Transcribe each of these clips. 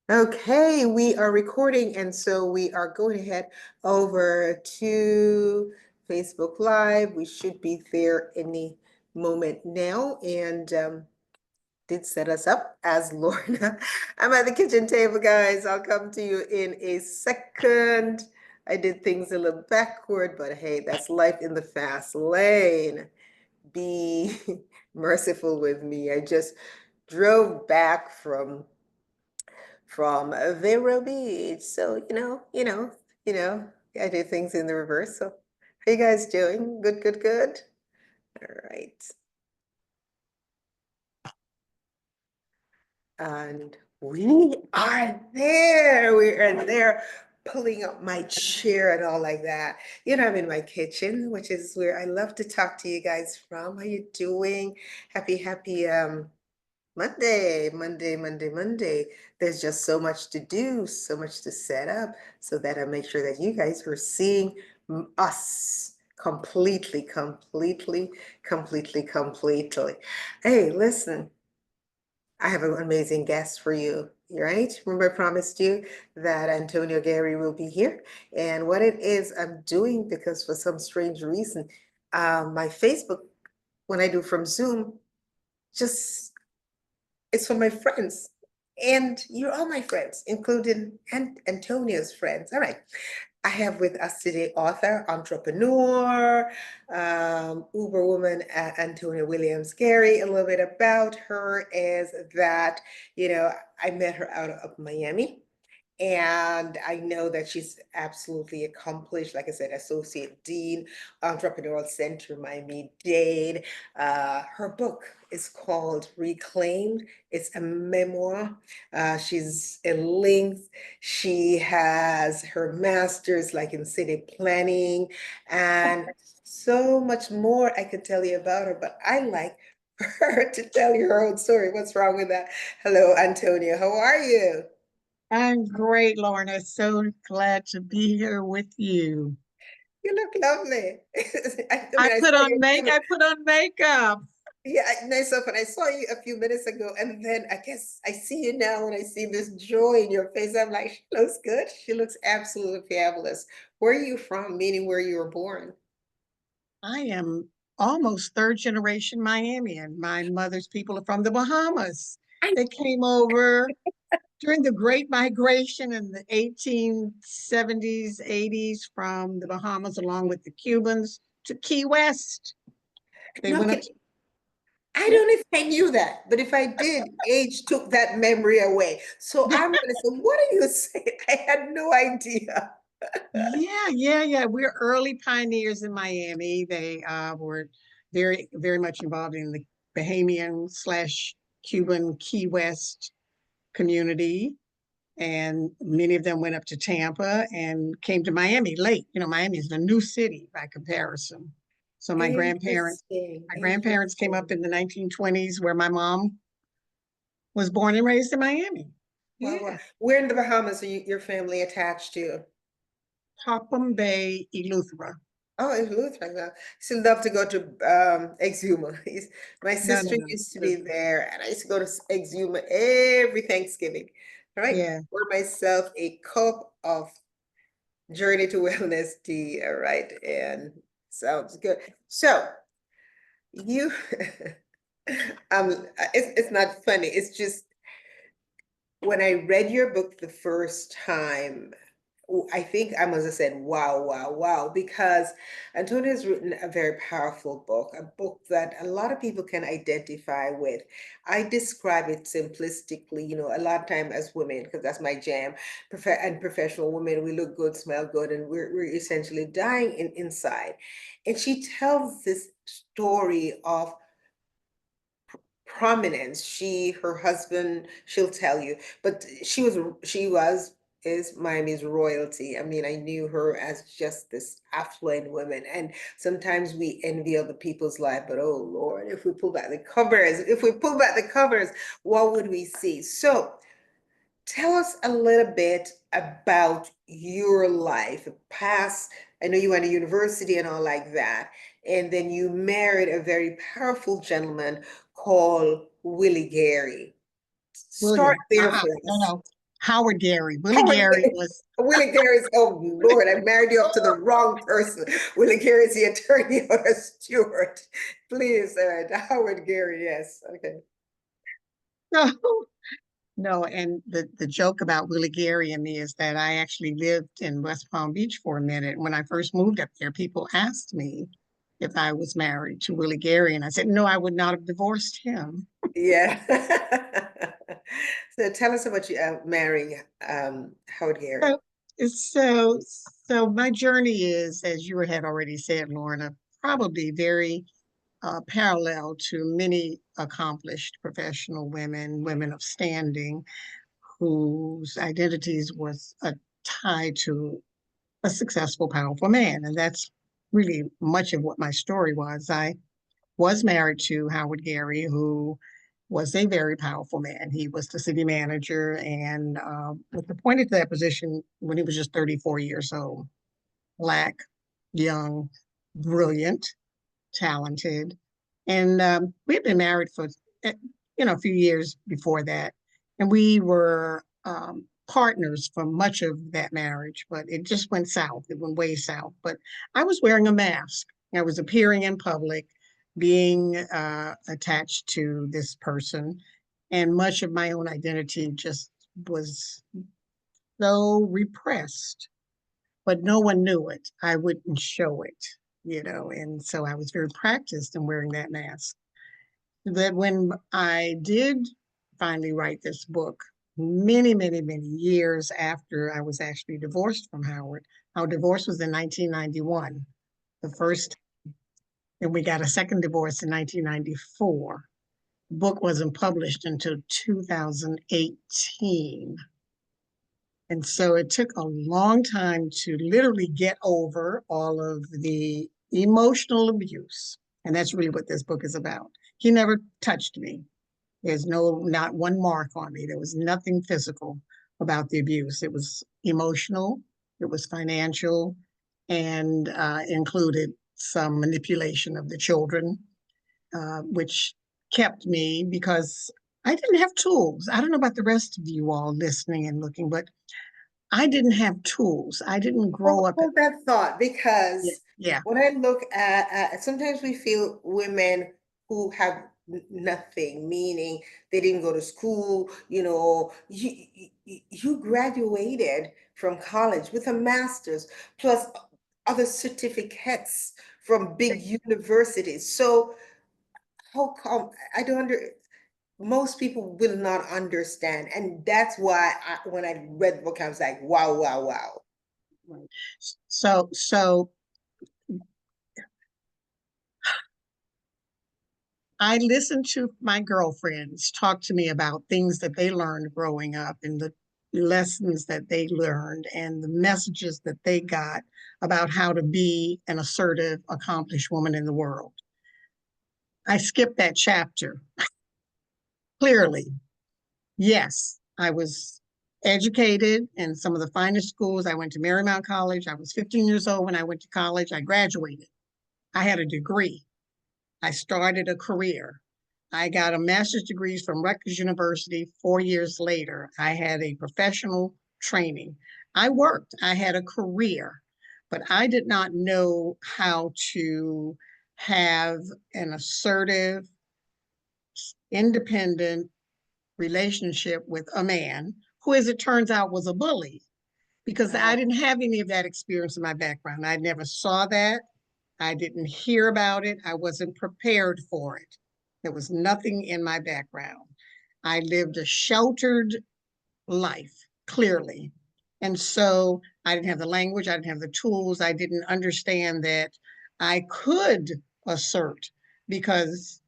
Okay, we are recording, and so we are going ahead over to Facebook Live. We should be there any moment now, and did set us up as Lorna. I'm at the kitchen table, guys. I'll come to you in a second. I did things a little backward, but hey, that's life in the fast lane. Be merciful with me. I just drove back from Vero Beach. So, I do things in the reverse. So, how you guys doing? Good, good, good. All right. And we are there. We are there pulling up my chair and all like that. I'm in my kitchen, which is where I love to talk to you guys from. How you doing? Happy Monday. There's just so much to do, so much to set up so that I make sure that you guys are seeing us completely. Hey, listen, I have an amazing guest for you, right? Remember, I promised you that Antonia Gary will be here. And what it is I'm doing, because for some strange reason, my Facebook, when I do from Zoom, just it's for my friends. And you're all my friends, including Antonia's friends. All right. I have with us today author, entrepreneur, Uber woman, Antonia Williams-Gary. A little bit about her is that, I met her out of Miami. And I know that she's absolutely accomplished, like I said, Associate Dean, Entrepreneurial Center, Miami-Dade. Her book is called Reclaimed. It's a memoir. She's in links. She has her master's like in city planning and so much more I could tell you about her, but I like her to tell you her own story. What's wrong with that? Hello, Antonia. How are you? I'm great, Lorna. So glad to be here with you. You look lovely. I I mean, I put saw on you a make few, I put on makeup. yeah, nice up, and I saw you a few minutes ago, and then I guess I see you now, and I see this joy in your face. I'm like, she looks good. She looks absolutely fabulous. Where are you from? Meaning where you were born? I am almost third generation Miamian. My mother's people are from the Bahamas. They came over during the Great Migration in the 1870s, 80s from the Bahamas, along with the Cubans, to Key West. They No, went up to, I yeah. don't know if I knew that, but if I did, age took that memory away. So I'm gonna say, what are you saying? I had no idea. Yeah. We're early pioneers in Miami. They were very much involved in the Bahamian slash Cuban Key West community. And many of them went up to Tampa and came to Miami late. Miami is a new city by comparison. So Interesting, my grandparents came up interesting. in the 1920s, where my mom was born and raised in Miami. Wow. Yeah. Where in the Bahamas are your family attached to? Popham Bay, Eleuthera. Oh, it looks like that. Still love to go to Exuma. My sister No. used to be there, and I used to go to Exuma every Thanksgiving. All right, Yeah. pour myself a cup of Journey to Wellness tea. All right, and sounds good. So you, it's not funny. It's just when I read your book the first time, I think I must have said, wow, because Antonia's written a very powerful book, a book that a lot of people can identify with. I describe it simplistically, a lot of time as women, because that's my jam, and professional women, we look good, smell good, and we're essentially dying inside. And she tells this story of prominence. Her husband, she'll tell you, but is Miami's royalty. I mean, I knew her as just this affluent woman, and sometimes we envy other people's life, but oh Lord, if we pull back the covers, what would we see? So tell us a little bit about your life, past. I know you went to university and all like that, and then you married a very powerful gentleman called Willie Gary. Start William. there for No, us. no. Howard Gary. Willie Howard Gary Gary. was, Willie Gary's, oh Lord, I married you up to the wrong person. Willie Gary's the attorney or a steward. Please, Howard Gary, yes. Okay. no, no. And the joke about Willie Gary and me is that I actually lived in West Palm Beach for a minute. When I first moved up there, people asked me if I was married to Willie Gary. And I said, no, I would not have divorced him. Yeah. So tell us about you marrying Howard Gary. So, so, so my journey is, as you had already said, Lorna, probably very parallel to many accomplished professional women, women of standing, whose identities was tied to a successful, powerful man. And that's really much of what my story was. I was married to Howard Gary, who was a very powerful man. He was the city manager and was appointed to that position when he was just 34 years old. Black, young, brilliant, talented. And we had been married for, a few years before that. And we were partners for much of that marriage, but it just went south. It went way south. But I was wearing a mask. I was appearing in public, being attached to this person. And much of my own identity just was so repressed, but no one knew it. I wouldn't show it. And so I was very practiced in wearing that mask. That when I did finally write this book, many, many, many years after I was actually divorced from Howard, our divorce was in 1991, the first, and we got a second divorce in 1994. The book wasn't published until 2018. And so it took a long time to literally get over all of the emotional abuse. And that's really what this book is about. He never touched me. There's not one mark on me. There was nothing physical about the abuse. It was emotional, it was financial, and included some manipulation of the children, which kept me because I didn't have tools. I don't know about the rest of you all listening and looking, but I didn't have tools. I didn't grow up. Hold that thought Yeah, because yeah, when I look sometimes we feel women who have nothing, meaning they didn't go to school, you graduated from college with a master's plus other certificates from big universities. So how come I don't under most people will not understand. And that's why when I read the book, I was like, wow, wow, wow. right. So I listened to my girlfriends talk to me about things that they learned growing up and the lessons that they learned and the messages that they got about how to be an assertive, accomplished woman in the world. I skipped that chapter clearly. Yes, I was educated in some of the finest schools. I went to Marymount College. I was 15 years old when I went to college. I graduated. I had a degree. I started a career. I got a master's degree from Rutgers University 4 years later. I had a professional training. I worked. I had a career, but I did not know how to have an assertive, independent relationship with a man who, as it turns out, was a bully because I didn't have any of that experience in my background. I never saw that. I didn't hear about it. I wasn't prepared for it. There was nothing in my background. I lived a sheltered life, clearly. And so I didn't have the language, I didn't have the tools, I didn't understand that I could assert because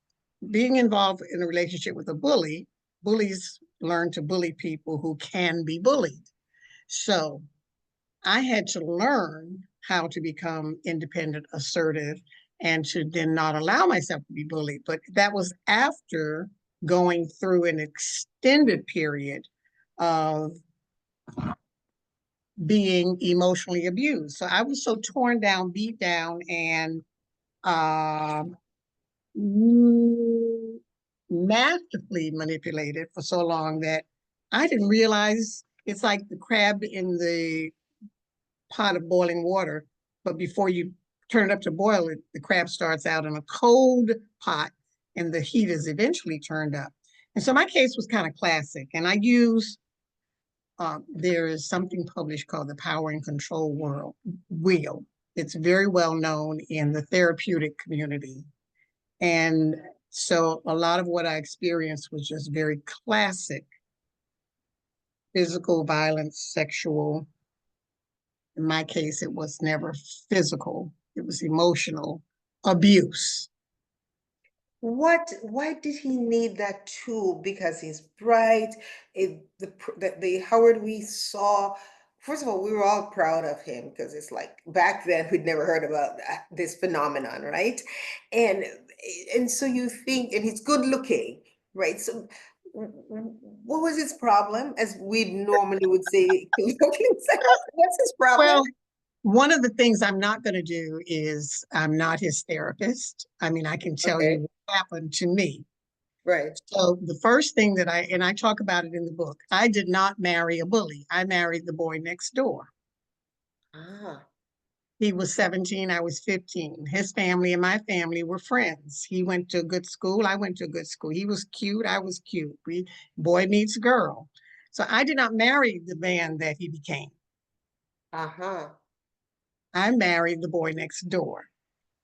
being involved in a relationship with a bully, bullies learn to bully people who can be bullied. So I had to learn how to become independent, assertive, and to then not allow myself to be bullied. But that was after going through an extended period of being emotionally abused. So I was so torn down, beat down, and um, masterfully manipulated for so long that I didn't realize It's like the crab in the pot of boiling water, but before you turn it up to boil it, the crab starts out in a cold pot and the heat is eventually turned up. And so my case was kind of classic. And I use, there is something published called the Power and Control Wheel. It's very well known in the therapeutic community. And so a lot of what I experienced was just very classic physical violence, sexual. In my case, it was never physical, it was emotional abuse. Why did he need that tool? Because he's bright. The Howard we saw, first of all, we were all proud of him because it's like back then we'd never heard about this phenomenon, right? And and so you think, and he's good looking, right? So what was his problem? As we normally would say, what's his problem? Well, one of the things I'm not going to do is I'm not his therapist. I mean, I can tell you Okay, what happened to me. right. So the first thing that and I talk about it in the book, I did not marry a bully. I married the boy next door. Ah, He was 17, I was 15. His family and my family were friends. He went to a good school, I went to a good school. He was cute, I was cute. Boy meets girl. So I did not marry the man that he became. uh-huh. I married the boy next door.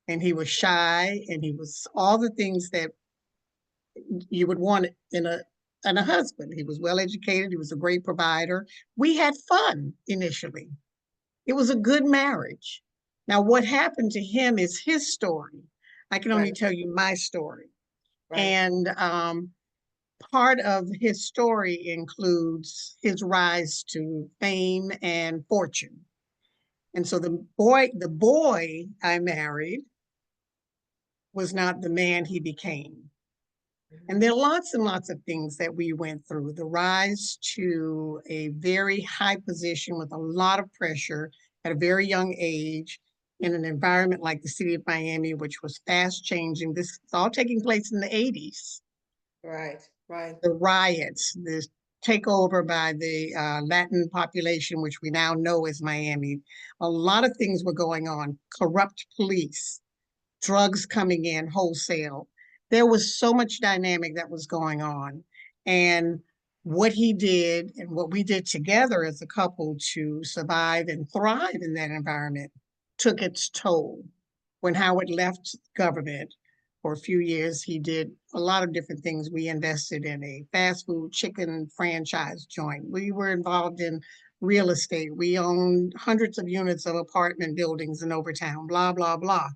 And he was shy and he was all the things that you would want in a husband. He was well educated, he was a great provider. We had fun initially. It was a good marriage. Now, what happened to him is his story. I can only Right, tell you my story. right. And part of his story includes his rise to fame and fortune. And so the boy I married was not the man he became. And there are lots and lots of things that we went through. The rise to a very high position with a lot of pressure at a very young age in an environment like the city of Miami, which was fast changing. This is all taking place in the 80s. Right, right. The riots, the takeover by the Latin population, which we now know as Miami. A lot of things were going on. Corrupt police, drugs coming in wholesale. There was so much dynamic that was going on. And what he did and what we did together as a couple to survive and thrive in that environment took its toll. When Howard left government for a few years, he did a lot of different things. We invested in a fast food chicken franchise joint. We were involved in real estate. We owned hundreds of units of apartment buildings in Overtown, blah, blah, blah.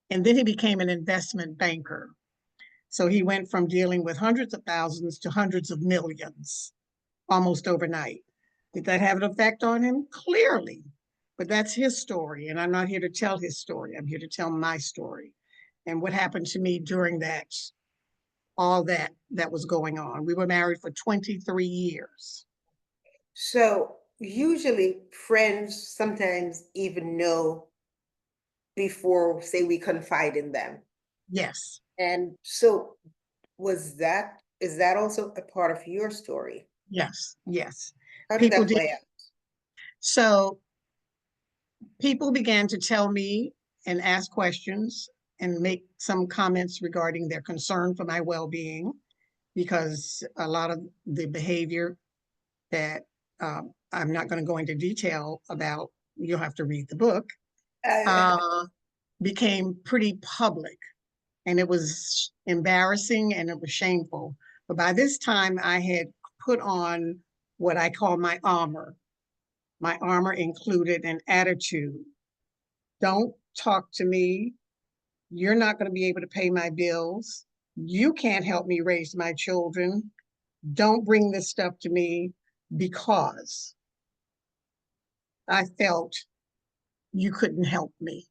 And then he became an investment banker. So he went from dealing with hundreds of thousands to hundreds of millions almost overnight. Did that have an effect on him? Clearly. But that's his story. And I'm not here to tell his story. I'm here to tell my story and what happened to me during all that was going on. We were married for 23 years. So usually friends sometimes even know before, say, we confide in them. Yes, And so is that also a part of your story? yes, yes. How did People that did. play out? So people began to tell me and ask questions and make some comments regarding their concern for my well-being because a lot of the behavior that I'm not going to go into detail about, you'll have to read the book, Uh, uh, became pretty public. And it was embarrassing and it was shameful. But by this time, I had put on what I call my armor. My armor included an attitude. Don't talk to me. You're not going to be able to pay my bills. You can't help me raise my children. Don't bring this stuff to me because I felt you couldn't help me.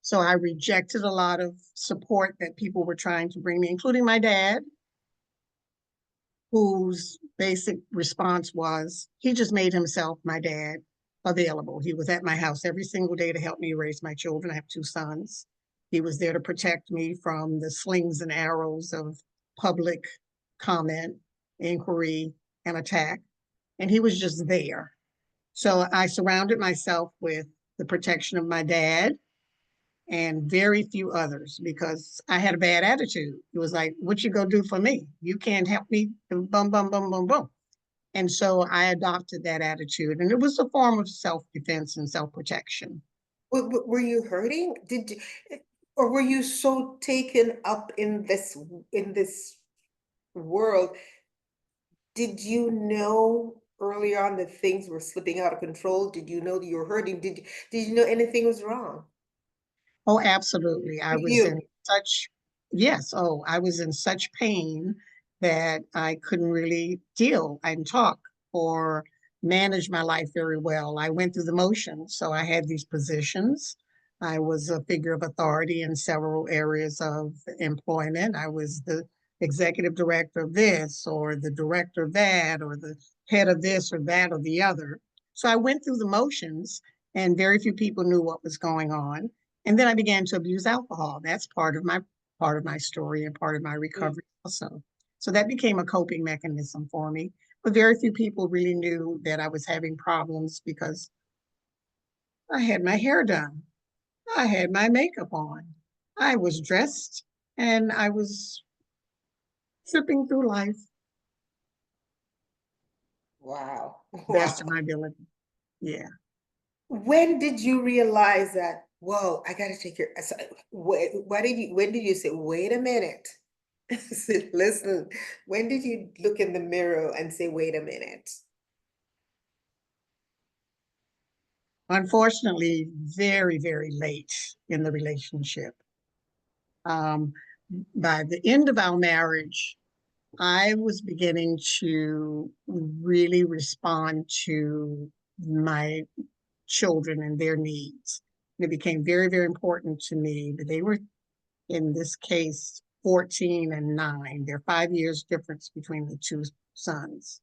So I rejected a lot of support that people were trying to bring me, including my dad, whose basic response was he just made himself, my dad, available. He was at my house every single day to help me raise my children. I have two sons. He was there to protect me from the slings and arrows of public comment, inquiry, and attack. and he was just there. So I surrounded myself with the protection of my dad and very few others because I had a bad attitude. It was like, what you gonna do for me? You can't help me. Bum, bum, bum, bum, bum. And so I adopted that attitude, and it was a form of self-defense and self-protection. Were you hurting? Or were you so taken up in this world? Did you know early on that things were slipping out of control? Did you know that you were hurting? Did you know anything was wrong Oh, absolutely. I with was in you? such, yes, oh, I was in such pain that I couldn't really deal and talk or manage my life very well. I went through the motions. So I had these positions. I was a figure of authority in several areas of employment. I was the executive director of this, or the director of that, or the head of this, or that, or the other. So I went through the motions, and very few people knew what was going on. And then I began to abuse alcohol. That's part of my story and part of my Mm. recovery also. So that became a coping mechanism for me. But very few people really knew that I was having problems because I had my hair done. I had my makeup on. I was dressed and I was tripping through life Wow. best of Wow. my ability. Yeah. When did you realize that, whoa, I gotta take your, when did you say, wait a minute? Listen, when did you look in the mirror and say, wait a minute? Unfortunately, very, very late in the relationship. Um, by the end of our marriage, I was beginning to really respond to my children and their needs. It became very, very important to me that they were, in this case, 14 and 9. There are 5 years difference between the two sons.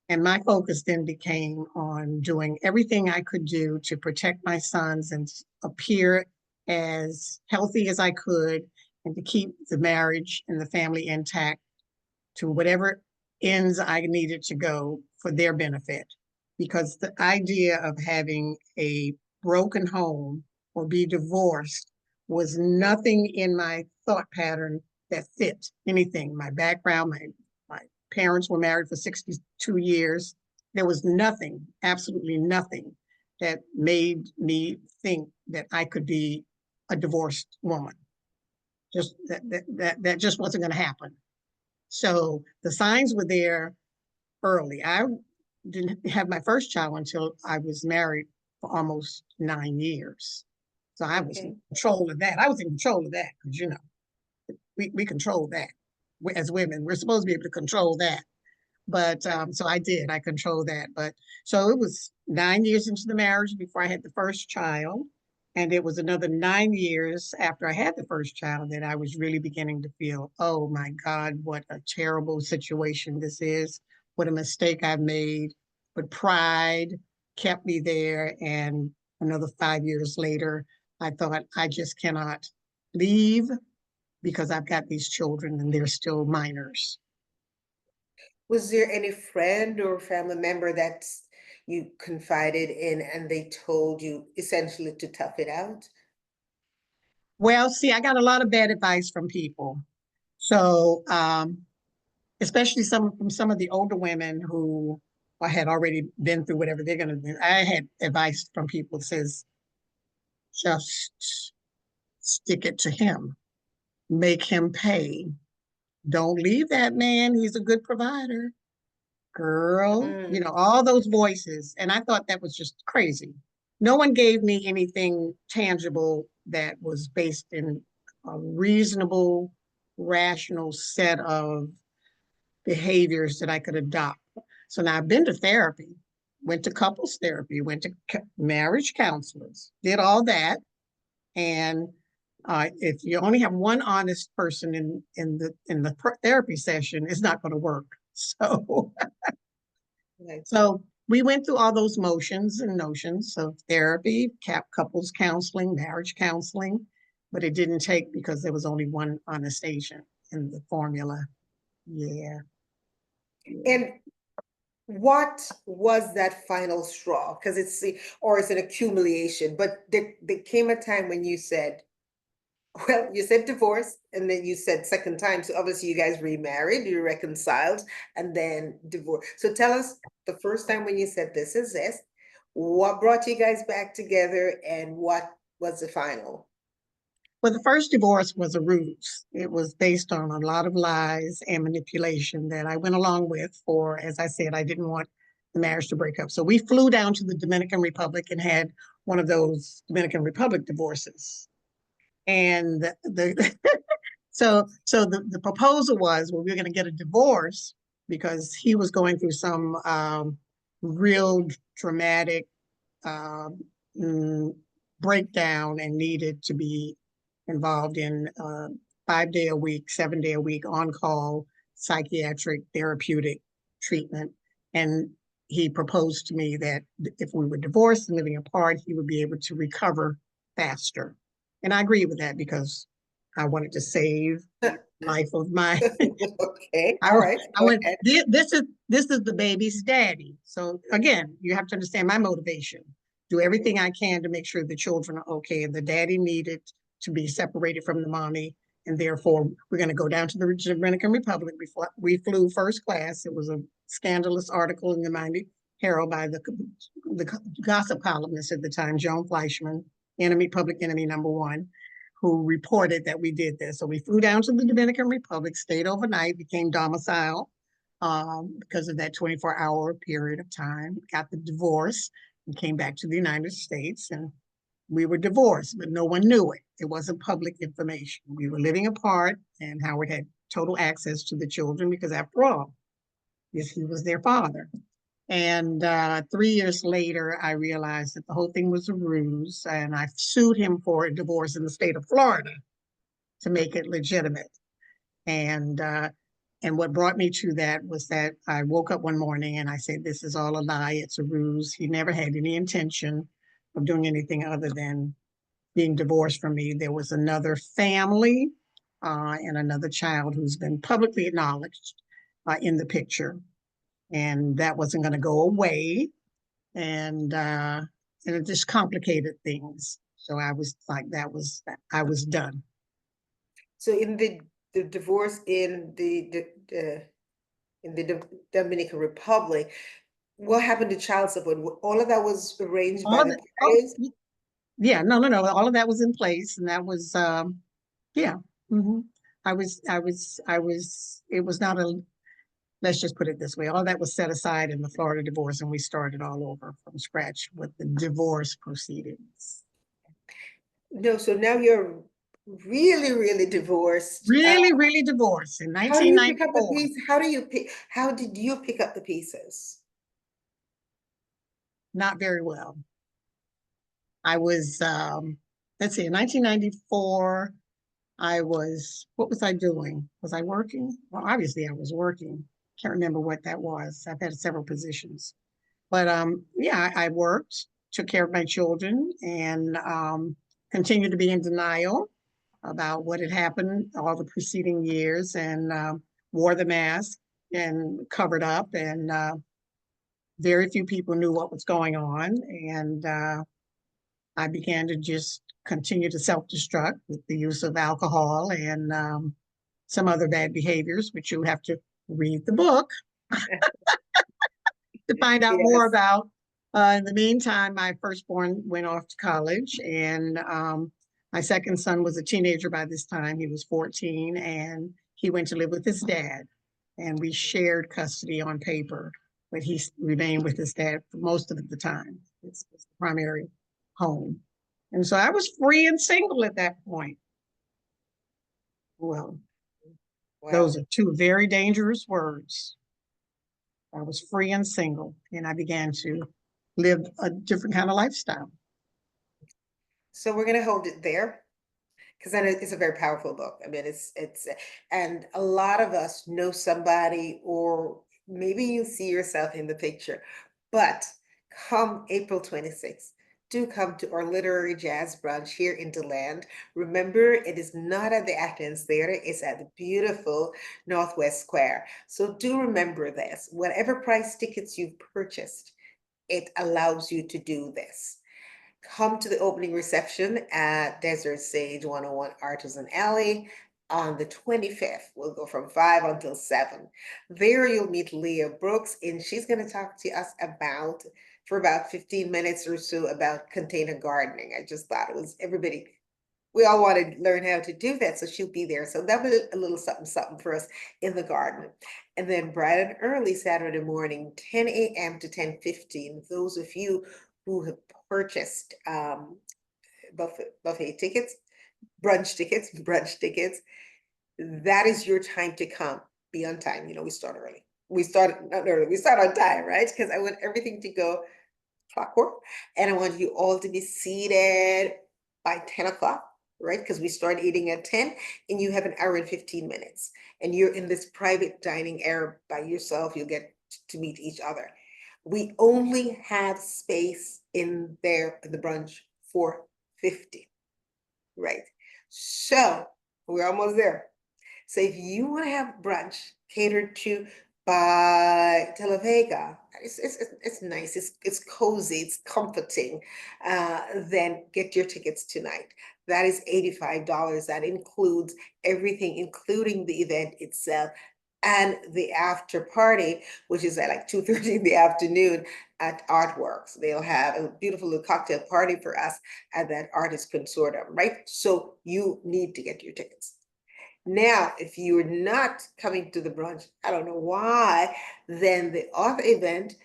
And my focus then became on doing everything I could do to protect my sons and appear as healthy as I could and to keep the marriage and the family intact to whatever ends I needed to go for their benefit. Because the idea of having a broken home or be divorced was nothing in my thought pattern that fit anything. My background, my parents were married for 62 years. There was nothing, absolutely nothing, that made me think that I could be a divorced woman. Just that just wasn't going to happen. So the signs were there early. I didn't have my first child until I was married for almost 9 years. So I was in Okay. control of that. I was in control of that because, we control that. As women, we're supposed to be able to control that. But so I did, I controlled that. But so it was 9 years into the marriage before I had the first child. And it was another 9 years after I had the first child that I was really beginning to feel, oh my God, what a terrible situation this is. What a mistake I've made. But pride kept me there. And another 5 years later, I thought, I just cannot leave because I've got these children and they're still minors. Was there any friend or family member that you confided in and they told you essentially to tough it out? Well, see, I got a lot of bad advice from people. So, especially from some of the older women who had already been through whatever they're going to do. I had advice from people that says, just stick it to him, make him pay. Don't leave that man. He's a good provider. Girl, Mm. all those voices. And I thought that was just crazy. No one gave me anything tangible that was based in a reasonable, rational set of behaviors that I could adopt. So now I've been to therapy, went to couples therapy, went to marriage counselors, did all that. And if you only have one honest person in the therapy session, it's not going to work. So Right. so we went through all those motions and notions of therapy, couples counseling, marriage counseling, but it didn't take because there was only one honest agent in the formula. Yeah, yeah. And what was that final straw? Because or it's an accumulation, but there came a time when you said, well, you said divorce, and then you said second time. So obviously you guys remarried, you reconciled, and then divorce. So tell us the first time when you said this is this, what brought you guys back together, and what was the final? Well, the first divorce was a ruse. It was based on a lot of lies and manipulation that I went along with for, as I said, I didn't want the marriage to break up. So we flew down to the Dominican Republic and had one of those Dominican Republic divorces. And the proposal was, well, we're going to get a divorce because he was going through some real dramatic um, mm, breakdown and needed to be involved in 5 day a week, 7 day a week on call psychiatric therapeutic treatment. And he proposed to me that if we were divorced and living apart, he would be able to recover faster. And I agree with that because I wanted to save life of my Okay, I, all right, I go went, ahead. this is the baby's daddy. So again, you have to understand my motivation. Do everything I can to make sure the children are okay. And the daddy needed to be separated from the mommy. And therefore, we're going to go down to the Dominican Republic. Before we flew first class. It was a scandalous article in the Miami Herald by the gossip columnist at the time, Joan Fleischman, public enemy number one, who reported that we did this. So we flew down to the Dominican Republic, stayed overnight, became domicile because of that 24-hour period of time, got the divorce, and came back to the United States. And we were divorced, but no one knew it. It wasn't public information. We were living apart, and Howard had total access to the children because, after all, yes, he was their father. And 3 years later, I realized that the whole thing was a ruse, and I sued him for a divorce in the state of Florida to make it legitimate. And what brought me to that was that I woke up one morning and I said, "This is all a lie. It's a ruse." He never had any intention of doing anything other than being divorced from me. There was another family and another child who's been publicly acknowledged in the picture, and that wasn't going to go away. And it just complicated things. So I was like, I was done. So in the divorce in the Dominican Republic, what happened to child support? All of that was arranged All by of the it, oh, parties? yeah, no. All of that was in place, and that was, yeah. hmm It was not a. Let's just put it this way: all that was set aside in the Florida divorce, and we started all over from scratch with the divorce proceedings. No, so now you're really, really divorced. Really, really divorced in How do you pick up the 1994. piece? How did you pick up the pieces? Not very well. I was, let's see, in 1994, what was I doing? Was I working? Well, obviously I was working. Can't remember what that was. I've had several positions. But yeah, I worked, took care of my children, and continued to be in denial about what had happened all the preceding years, and wore the mask and covered up. And very few people knew what was going on. And I began to just continue to self-destruct with the use of alcohol and some other bad behaviors, which you have to read the book to find out more Yes. about. In the meantime, my firstborn went off to college, and my second son was a teenager by this time. He was 14, and he went to live with his dad, and we shared custody on paper, but he remained with his dad for most of the time. It's the primary home. And so I was free and single at that point. Well, those Wow. are two very dangerous words. I was free and single, and I began to live a different kind of lifestyle. So we're gonna hold it there because then it's a very powerful book. I mean, and a lot of us know somebody, or maybe you see yourself in the picture. But come April 26th, do come to our literary jazz brunch here in DeLand. Remember, it is not at the Athens Theater, it's at the beautiful Northwest Square. So do remember this. Whatever price tickets you've purchased, it allows you to do this. Come to the opening reception at Desert Sage 101 Artisan Alley on the 25th. We'll go from 5 until 7. There you'll meet Leah Brooks, and she's going to talk to us for about 15 minutes or so about container gardening. I just thought it was we all want to learn how to do that, so she'll be there. So that'll be a little something, something for us in the garden. And then bright and early Saturday morning, 10 a.m. to 10:15, those of you who have purchased buffet tickets, brunch tickets, that is your time to come. Be on time. We start early. We start not early. We start on time, right? Because I want everything to go clockwork, and I want you all to be seated by 10 o'clock, right? Because we start eating at 10, and you have an hour and 15 minutes, and you're in this private dining area by yourself. You'll get to meet each other. We only have space in there in the brunch for 50, right? So we're almost there. So if you want to have brunch catered to by Telavega, it's nice, it's cozy, it's comforting, then get your tickets tonight. That is $85. That includes everything, including the event itself and the after party, which is at like 2:30 in the afternoon at Artworks. They'll have a beautiful little cocktail party for us at that artist consortium, right? So you need to get your tickets. Now, if you're not coming to the brunch, I don't know why, then the author event,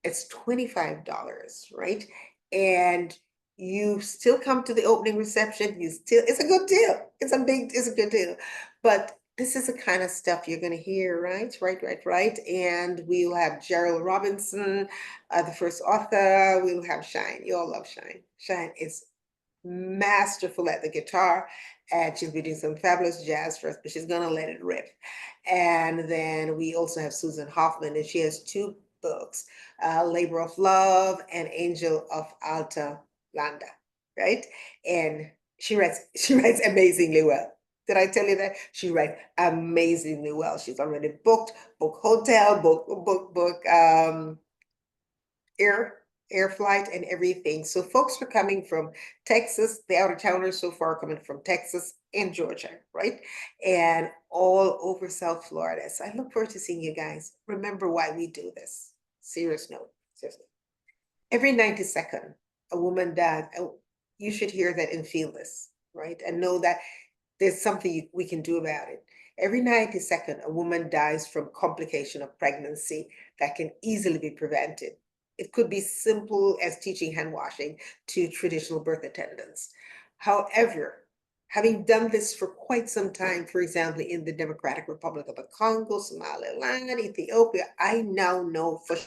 it's $25, right? And you still come to the opening reception, it's a good deal. It's a good deal. But this is the kind of stuff you're going to hear, right? Right. And we'll have Gerald Robinson, the first author. We'll have Shine. You all love Shine. Shine is masterful at the guitar, and she'll be doing some fabulous jazz for us, but she's gonna let it rip. And then we also have Susan Hoffman, and she has two books, Labor of Love and Angel of Alta Landa, right? And she writes amazingly well. Did I tell you that? She writes amazingly well. She's already book hotel, book air air flight and everything. So folks are coming from Texas, the out of towners so far coming from Texas and Georgia, right? And all over South Florida. So I look forward to seeing you guys. Remember why we do this. Serious note, seriously. Every 90-second, a woman dies. You should hear that and feel this, right? And know that there's something we can do about it. Every 90-second, a woman dies from complication of pregnancy that can easily be prevented. It could be simple as teaching hand washing to traditional birth attendants. However, having done this for quite some time, for example, in the Democratic Republic of the Congo, Somaliland, Ethiopia, I now know for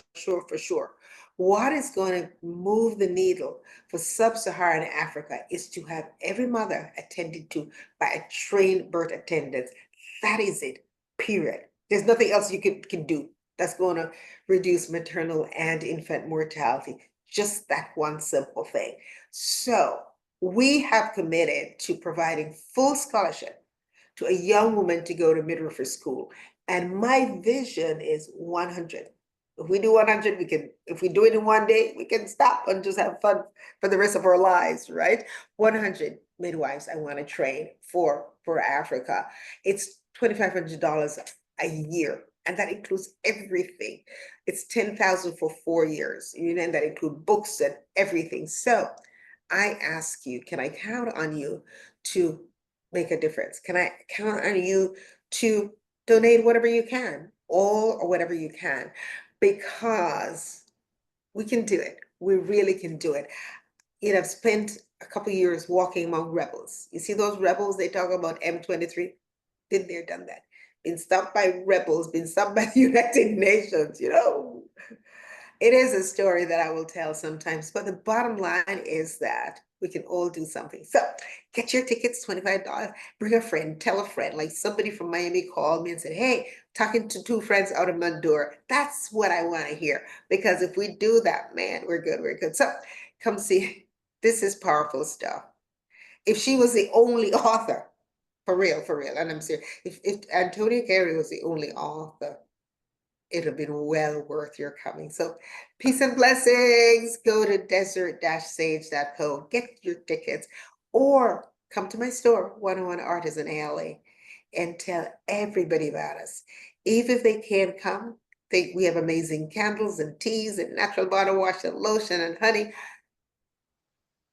sure, what is going to move the needle for sub-Saharan Africa is to have every mother attended to by a trained birth attendant. That is it, period. There's nothing else you can do that's going to reduce maternal and infant mortality. Just that one simple thing. So we have committed to providing full scholarship to a young woman to go to midwifery school. And my vision is 100. If we do 100, if we do it in one day, we can stop and just have fun for the rest of our lives, right? 100 midwives I want to train for Africa. It's $2,500 a year, and that includes everything. It's 10,000 for 4 years, and that includes books and everything. So I ask you, can I count on you to make a difference? Can I count on you to donate whatever you can, all or whatever you can? Because we can do it. We really can do it. I've spent a couple years walking among rebels. You see those rebels they talk about, M23? Been there, done that. Been stopped by rebels, been stopped by the United Nations, It is a story that I will tell sometimes, but the bottom line is that we can all do something. So get your tickets, $25, bring a friend, tell a friend, like somebody from Miami called me and said, hey, talking to two friends out of Mandor. That's what I want to hear, because if we do that, man, we're good. So come see This is powerful stuff. If she was the only author, for real, and I'm serious, if Antonia Gary was the only author, it'd have been well worth your coming. So peace and blessings. Go to desert-sage.co, get your tickets, or come to my store, 101 Artisan ALA, and tell everybody about us. Even if they can't come, we have amazing candles and teas and natural body wash and lotion and honey.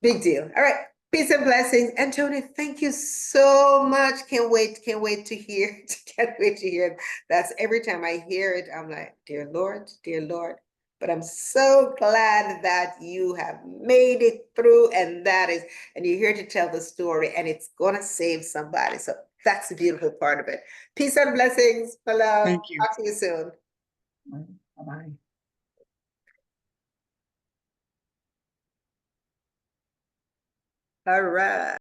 Big deal. All right. Peace and blessings. Antonia, thank you so much. Can't wait to hear. Can't wait to hear. That's every time I hear it, I'm like, dear Lord, dear Lord. But I'm so glad that you have made it through, and you're here to tell the story, and it's gonna save somebody. So that's the beautiful part of it. Peace and blessings. Hello. Thank you. Talk to you soon. Bye-bye. All right.